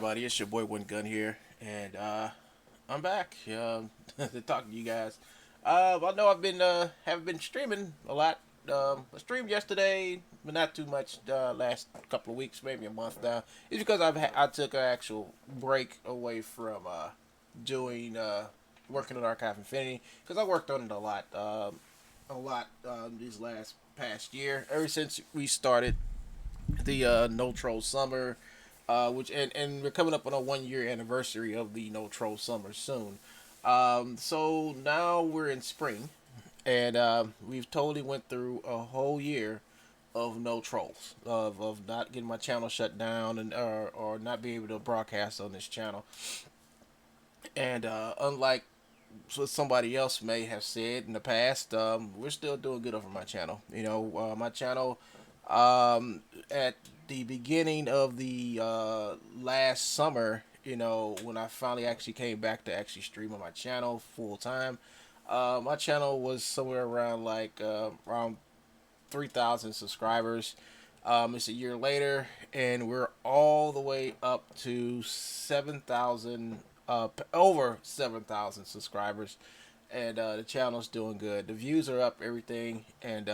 everybody? It's your boy One Gun here, and I'm back to talk to you guys. I know I've been have been streaming a lot. I streamed yesterday, but not too much. Last couple of weeks, maybe a month now. It's because I took an actual break away from doing working on Archive Infinity because I worked on it a lot these last past year. Ever since we started the No Troll Summer, which and we're coming up on a 1 year anniversary of the No Troll Summer soon. So now we're in spring, and we've totally went through a whole year of no trolls, of not getting my channel shut down and or not being able to broadcast on this channel. And unlike what somebody else may have said in the past, we're still doing good over my channel. My channel at the beginning of the last summer, when I finally actually came back to actually stream on my channel full time, my channel was somewhere around around 3,000 subscribers. It's a year later, and we're all the way up to 7,000, over 7,000 subscribers, and the channel's doing good. The views are up, everything, and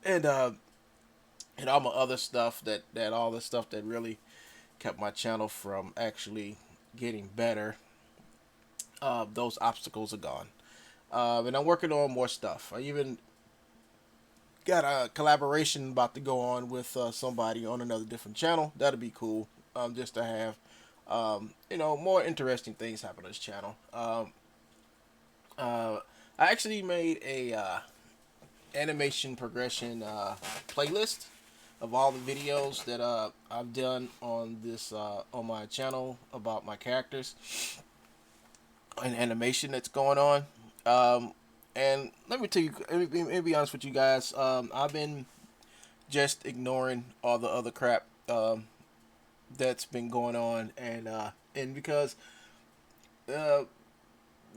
and all my other stuff that all the stuff that really kept my channel from actually getting better. Those obstacles are gone, and I'm working on more stuff. I even got a collaboration about to go on with somebody on another different channel. That'll be cool. Just to have more interesting things happen on this channel. I actually made a animation progression playlist of all the videos that I've done on this on my channel about my characters and animation that's going on. And let me tell you, let me be honest with you guys. I've been just ignoring all the other crap that's been going on, and because uh,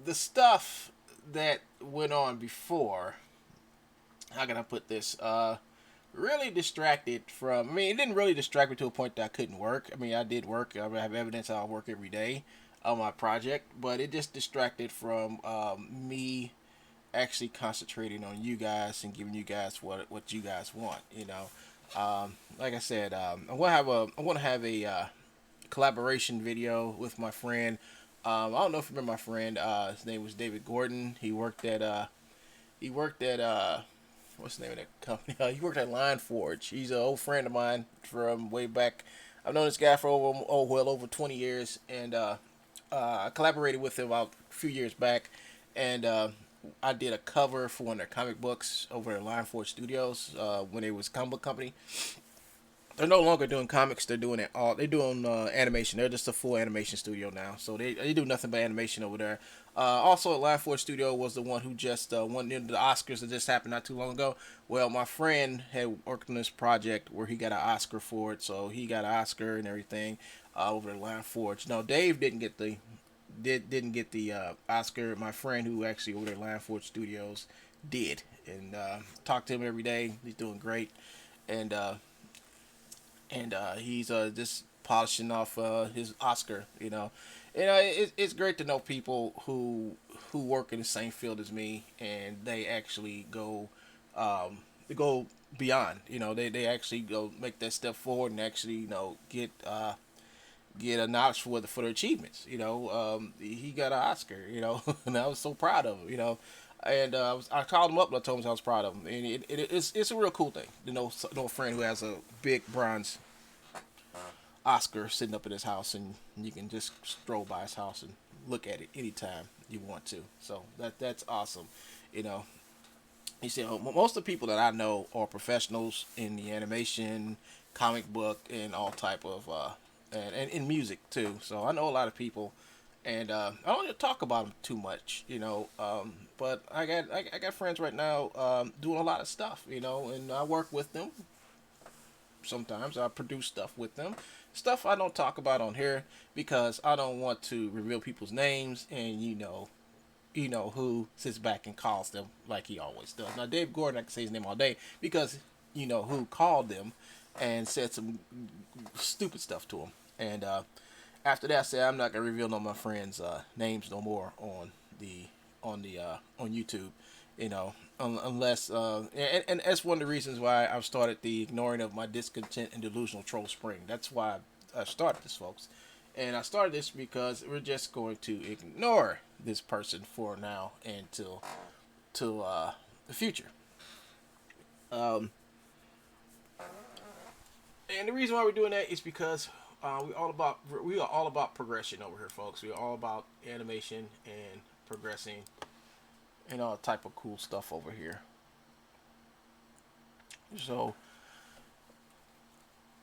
the stuff that went on before, how can I put this? Really distracted from. I mean, it didn't really distract me to a point that I couldn't work. I mean, I did work. I have evidence I work every day on my project, but it just distracted from me actually concentrating on you guys and giving you guys what you guys want. Like I said, I want to have a collaboration video with my friend. I don't know if you remember my friend. His name was David Gordon. He worked at what's the name of that company? He worked at Line Forge. He's an old friend of mine from way back. I've known this guy for well over 20 years, and I collaborated with him about a few years back, and I did a cover for one of their comic books over at Line Forge Studios when it was a comic book company. They're no longer doing comics. They're doing it all. They're doing animation. They're just a full animation studio now. So they do nothing but animation over there. Also, Live Force Studio was the one who just won the Oscars that just happened not too long ago. Well, my friend had worked on this project where he got an Oscar for it. So he got an Oscar and everything over at Live Forge. Now Dave didn't get the Oscar. My friend who actually over at Live Forge Studios did, and talk to him every day. He's doing great, and he's just polishing off his Oscar. It's great to know people who work in the same field as me, and they actually they go beyond. They actually go make that step forward and actually get a notch for their achievements. He got an Oscar. And I was so proud of him. And I called him up and I told him I was proud of him. And it's a real cool thing to know a friend who has a big bronze Oscar sitting up in his house, and you can just stroll by his house and look at it anytime you want to. So that's awesome. You know, you see, most of the people that I know are professionals in the animation, comic book, and all type of and in music too. So I know a lot of people, and I don't want to talk about them too much. But I got friends right now doing a lot of stuff. And I work with them. Sometimes I produce stuff with them. Stuff I don't talk about on here because I don't want to reveal people's names, and who sits back and calls them like he always does. Now Dave Gordon, I can say his name all day because who called them and said some stupid stuff to him. And after that, I said I'm not gonna reveal no of my friends' names no more on on YouTube, you know, unless and that's one of the reasons why I've started the ignoring of my discontent and delusional troll spring. That's why I started this, folks. And I started this because we're just going to ignore this person for now until the future. Um, and the reason why we're doing that is because we are all about progression over here, folks. We are all about animation and progressing and all type of cool stuff over here. So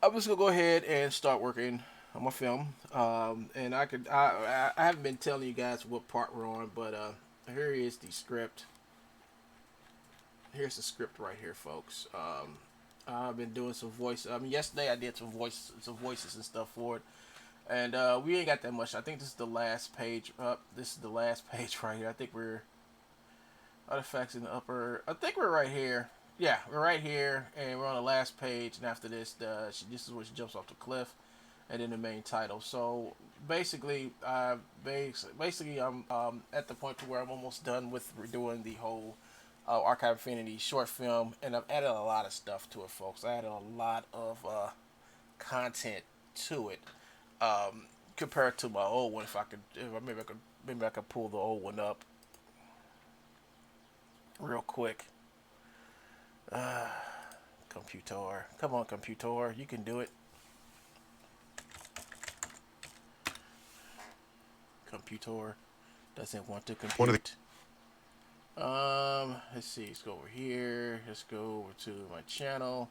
I'm just gonna go ahead and start working on my film. And I haven't been telling you guys what part we're on, but here is the script. Here's the script right here, folks. I've been doing some voice. I mean, yesterday I did some voices and stuff for it, and we ain't got that much. I think this is the last page. This is the last page right here. I think we're artifacts in the upper. I think we're right here. Yeah, we're right here, and we're on the last page. And after this, this is where she jumps off the cliff, and then the main title. So basically, I'm at the point to where I'm almost done with redoing the whole Archive Infinity short film, and I've added a lot of stuff to it, folks. I added a lot of content to it compared to my old one. Maybe I could pull the old one up real quick. Computer, come on, computer, you can do it. Computer doesn't want to compute. Let's see. Let's go over here. Let's go over to my channel.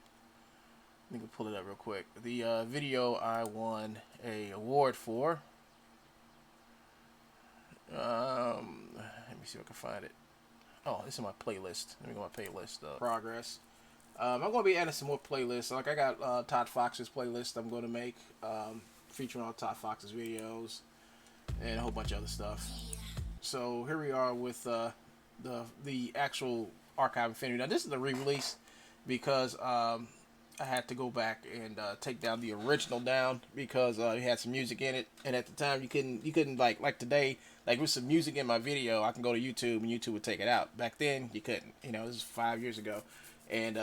Let me pull it up real quick. The video I won a award for. Let me see if I can find it. Oh, this is my playlist. Let me go to my playlist. Progress. I'm going to be adding some more playlists. Like I got Todd Fox's playlist I'm going to make, featuring all Todd Fox's videos and a whole bunch of other stuff. So here we are with the actual Archive Infinity. Now this is the re-release because I had to go back and take down the original down because it had some music in it, and at the time you couldn't like today, like with some music in my video I can go to YouTube and YouTube would take it out. Back then you couldn't, you know, this is 5 years ago. And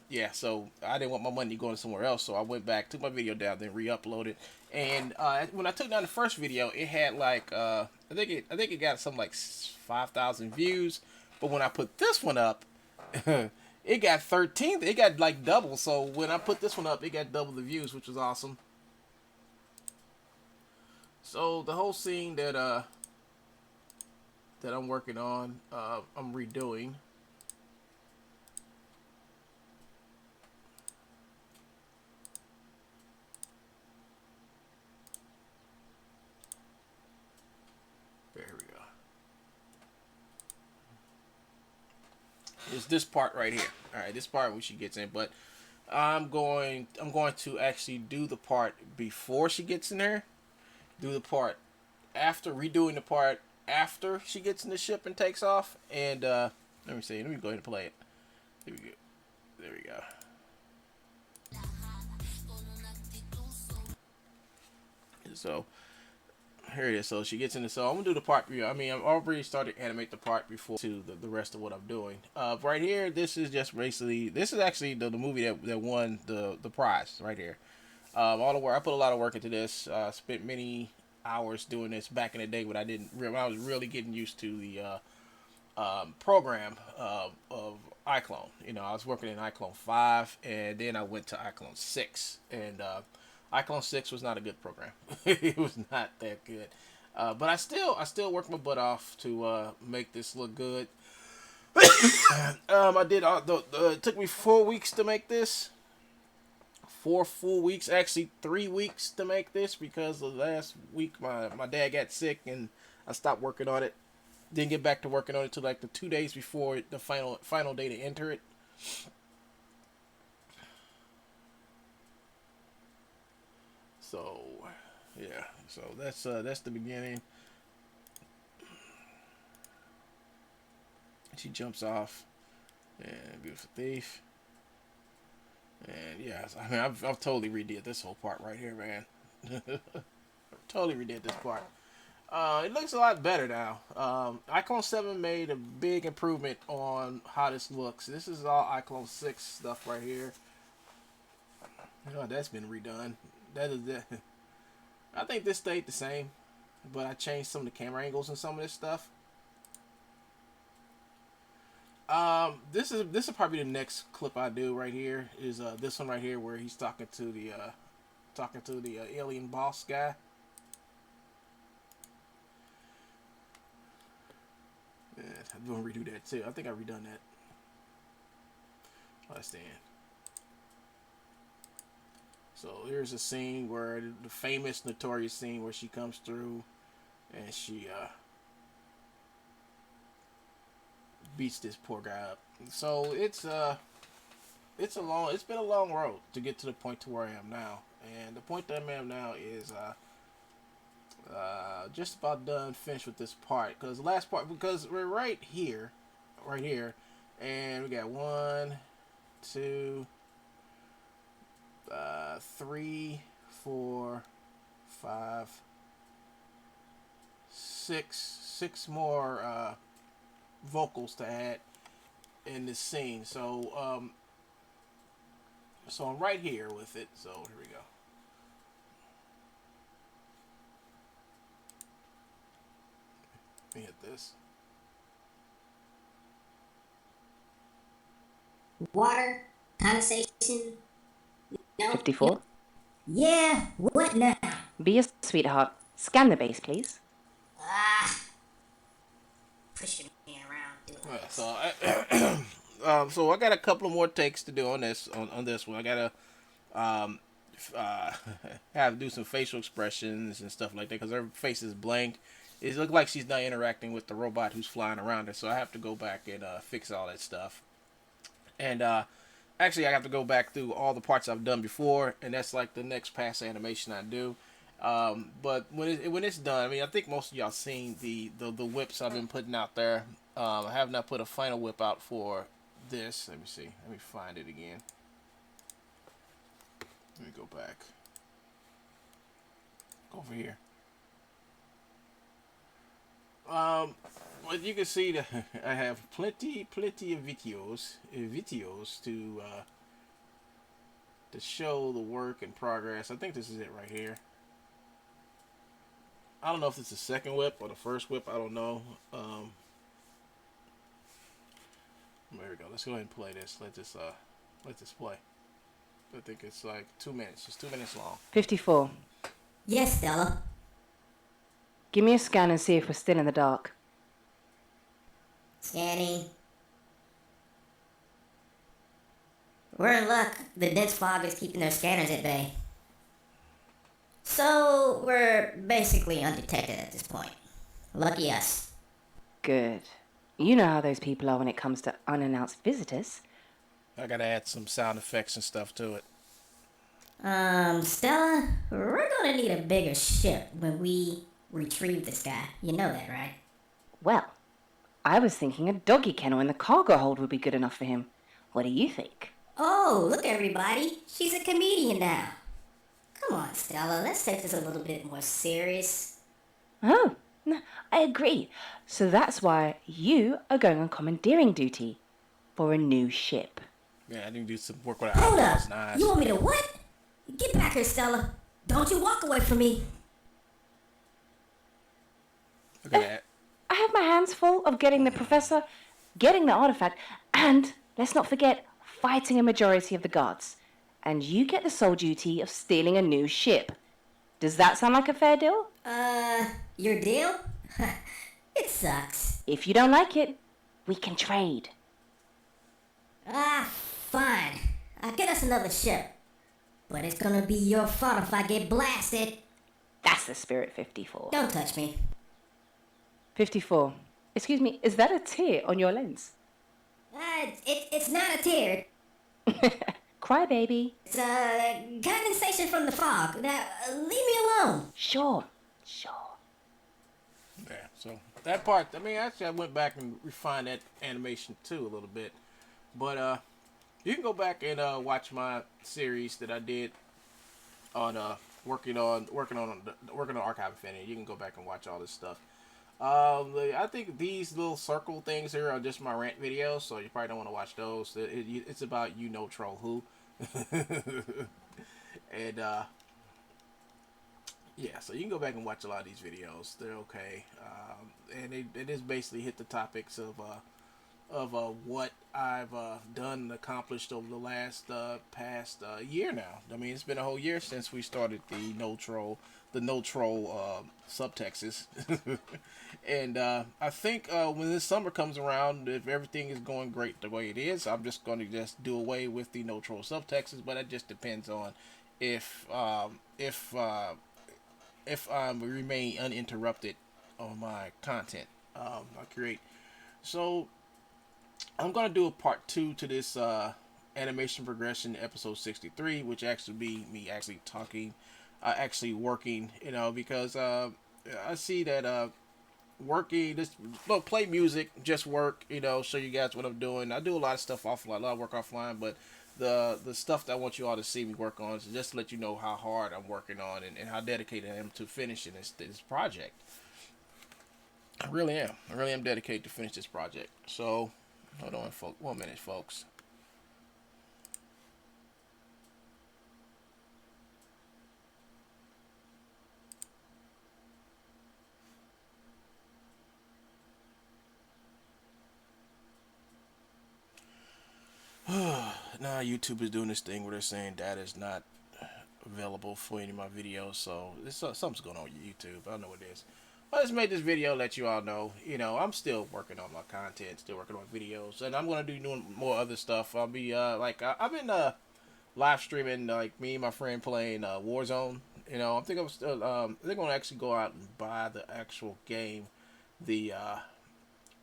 yeah, so I didn't want my money going somewhere else, so I went back, took my video down, then re-uploaded. And when I took down the first video, it had like I think it got something like 5,000 views. But when I put this one up, it got 13. It got like double. So when I put this one up, it got double the views, which was awesome. So the whole scene that I'm working on, I'm redoing. Is this part right here. Alright, this part when she gets in, but I'm going to actually do the part before she gets in there. Do the part after, redoing the part after she gets in the ship and takes off. And let me see, let me go ahead and play it. Here we go. There we go. So here it is. So she gets in the. So I'm gonna do the part. I mean, I've already started to animate the part before to the rest of what I'm doing. Right here, this is just basically. This is actually the movie that won the prize right here. All the work. I put a lot of work into this. Spent many hours doing this back in the day when when I was really getting used to the program of iClone. You know, I was working in iClone 5, and then I went to iClone 6, and iClone 6 was not a good program. It was not that good. But I still worked my butt off to make this look good. I did. It took me 4 weeks to make this. 4 full weeks, actually 3 weeks to make this, because the last week my dad got sick and I stopped working on it. Didn't get back to working on it until like the 2 days before the final day to enter it. So, yeah. So that's the beginning. She jumps off, and beautiful thief. And yeah, I mean, I've totally redid this whole part right here, man. Totally redid this part. It looks a lot better now. iClone 7 made a big improvement on how this looks. This is all iClone 6 stuff right here. Oh, that's been redone. That is that. I think this stayed the same, but I changed some of the camera angles and some of this stuff. This is probably the next clip I do right here. Is this one right here where he's talking to the alien boss guy. Yeah, I'm gonna redo that too. I think I redone that. Let's stand. So here's a scene where the famous, notorious scene where she comes through and she beats this poor guy up. So it's been a long road to get to the point to where I am now, and the point that I am now is just about done, finished with this part, because the last part, because we're right here, and we got 1, 2, 3, 4, 5, 6 more vocals to add in this scene. So so I'm right here with it. So here we go. Let me hit this. Water, condensation. No. 54. Yeah, what now? Be a sweetheart. Scan the base, please. Pushing me around doing Yeah, this. so I got a couple of more takes to do on this one. I gotta have to do some facial expressions and stuff like that because her face is blank. It looks like she's not interacting with the robot who's flying around her. So I have to go back and fix all that stuff. And actually, I have to go back through all the parts I've done before, and that's like the next pass animation I do. But when it's done, I mean, I think most of y'all seen the whips I've been putting out there. I have not put a final whip out for this. Let me see. Let me find it again. Let me go back. Over here. But you can see that I have plenty of videos to show the work in progress. I think this is it right here. I don't know if it's the second whip or the first whip. I don't know. There we go. Let's go ahead and play this. Let this play. I think it's like 2 minutes. It's 2 minutes long. 54. Yes, Stella. Give me a scan and see if we're still in the dark. Scanning. We're in luck. The dense fog is keeping their scanners at bay. So, we're basically undetected at this point. Lucky us. Good. You know how those people are when it comes to unannounced visitors. I gotta add some sound effects and stuff to it. Stella, we're gonna need a bigger ship when we retrieve this guy. You know that, right? Well, I was thinking a doggy kennel in the cargo hold would be good enough for him. What do you think? Oh, look everybody. She's a comedian now. Come on, Stella, let's take this a little bit more serious. Oh, no, I agree. So that's why you are going on commandeering duty for a new ship. Yeah, I need to do some work with Hold eyebrows up! and eyes. You want me to what? Get back here, Stella. Don't you walk away from me. Look at that. I have my hands full of getting the professor, getting the artifact, and, let's not forget, fighting a majority of the guards. And you get the sole duty of stealing a new ship. Does that sound like a fair deal? Your deal? It sucks. If you don't like it, we can trade. Fine. I'll get us another ship. But it's gonna be your fault if I get blasted. That's the spirit, 54. Don't touch me. 54. Excuse me, is that a tear on your lens? It's not a tear. Cry, baby. It's condensation from the fog. Now, leave me alone. Sure. Yeah, so that part, I mean, actually I went back and refined that animation too a little bit. But you can go back and watch my series that I did on working on Archive Infinity. You can go back and watch all this stuff. I think these little circle things here are just my rant videos, so you probably don't want to watch those. It's about troll who, and yeah, so you can go back and watch a lot of these videos. They're okay, and they just basically hit the topics of what I've done and accomplished over the last past year now. I mean, it's been a whole year since we started the no troll subtexts, and I think when this summer comes around, if everything is going great the way it is, I'm just going to just do away with the no troll subtexts. But it just depends on if I remain uninterrupted on my content I create. So I'm gonna do a part 2 to this animation progression episode 63, which actually be me actually talking, actually working. Because I see that working this look play music, just work. Show you guys what I'm doing. I do a lot of stuff offline, a lot of work offline, but the stuff that I want you all to see me work on is just to let you know how hard I'm working on and how dedicated I am to finishing this project. I really am. I really am dedicated to finish this project. So, hold on, folks. 1 minute, folks. Now YouTube is doing this thing where they're saying data is not available for any of my videos. So something's going on with YouTube. I don't know what it is. I just made this video to let you all know. I'm still working on my content, still working on videos, and I'm gonna do doing more other stuff. I'll be I've been live streaming like me and my friend playing Warzone. I think I'm still they're gonna actually go out and buy the actual game, the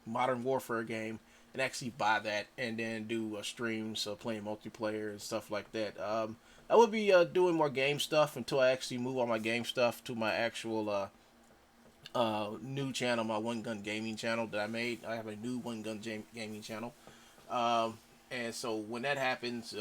Modern Warfare game, and actually buy that and then do streams playing multiplayer and stuff like that. I will be doing more game stuff until I actually move all my game stuff to my actual new channel, my One Gun Gaming channel that I made. I have a new One Gun Gaming channel, and so when that happens,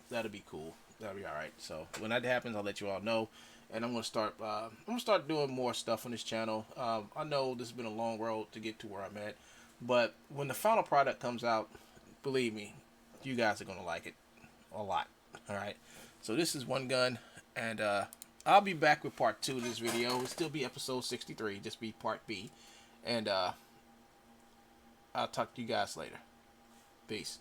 that'll be cool. That'll be all right. So when that happens, I'll let you all know, and I'm gonna start. I'm gonna start doing more stuff on this channel. I know this has been a long road to get to where I'm at, but when the final product comes out, believe me, you guys are gonna like it a lot. All right. So this is One Gun, and I'll be back with part 2 of this video. It'll still be episode 63, just be part B. And I'll talk to you guys later. Peace.